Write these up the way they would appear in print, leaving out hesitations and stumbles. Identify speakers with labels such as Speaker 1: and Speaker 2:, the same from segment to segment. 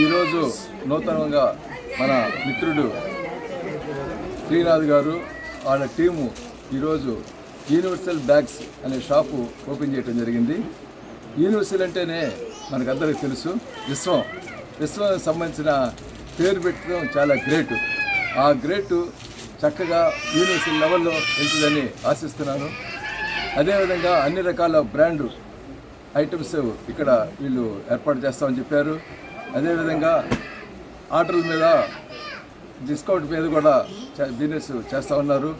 Speaker 1: ఈరోజు నూతనంగా మన మిత్రుడు శ్రీనాథ్ గారు వాళ్ళ టీము ఈరోజు యూనివర్సల్ బ్యాగ్స్ అనే షాపు ఓపెన్ చేయడం జరిగింది. యూనివర్సల్ అంటేనే మనకందరికీ తెలుసు, విశ్వానికి సంబంధించిన పేరు పెట్టడం చాలా గ్రేటు. ఆ గ్రేటు చక్కగా యూనివర్సల్ లెవెల్లో వెళ్తుందని ఆశిస్తున్నాను. అదేవిధంగా అన్ని రకాల బ్రాండ్ ఐటమ్స్ ఇక్కడ వీళ్ళు ఏర్పాటు చేస్తామని చెప్పారు. అదేవిధంగా ఆర్డర్ల మీద డిస్కౌంట్ మీద కూడా బిజినెస్ చేస్తూ ఉన్నారు.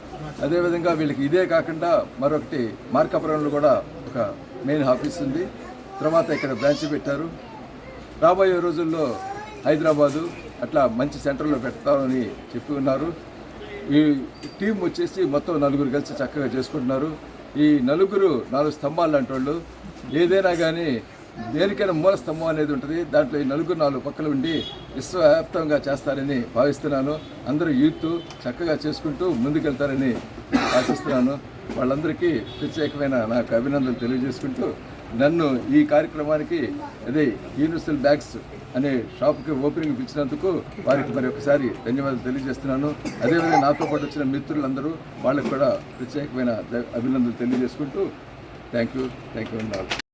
Speaker 1: అదేవిధంగా వీళ్ళకి ఇదే కాకుండా మరొకటి మార్కాపురంలో కూడా ఒక మెయిన్ ఆఫీస్ ఉంది. తర్వాత ఇక్కడ బ్రాంచ్ పెట్టారు. రాబోయే రోజుల్లో హైదరాబాదు అట్లా మంచి సెంటర్లో పెడతామని చెప్పి ఉన్నారు. ఈ టీం వచ్చేసి మొత్తం 4 కలిసి చక్కగా చేసుకుంటున్నారు. ఈ 4 స్తంభాలు లాంటి వాళ్ళు, ఏదైనా కానీ దేనికైనా మూల స్తంభం అనేది ఉంటుంది. దాంట్లో ఈ 4 పక్కలు ఉండి విశ్వవ్యాప్తంగా చేస్తారని భావిస్తున్నాను. అందరూ యూత్ చక్కగా చేసుకుంటూ ముందుకెళ్తారని ఆశిస్తున్నాను. వాళ్ళందరికీ ప్రత్యేకమైన నాకు అభినందనలు తెలియజేసుకుంటూ, నన్ను ఈ కార్యక్రమానికి అదే యూనివర్సల్ బ్యాగ్స్ అనే షాప్కి ఓపెనింగ్ ఇచ్చినందుకు వారికి మరి ఒకసారి ధన్యవాదాలు తెలియజేస్తున్నాను. అదేవిధంగా నాతో పాటు వచ్చిన మిత్రులందరూ వాళ్ళకి కూడా ప్రత్యేకమైన అభినందనలు తెలియజేసుకుంటూ థ్యాంక్ యూ అన్నారు.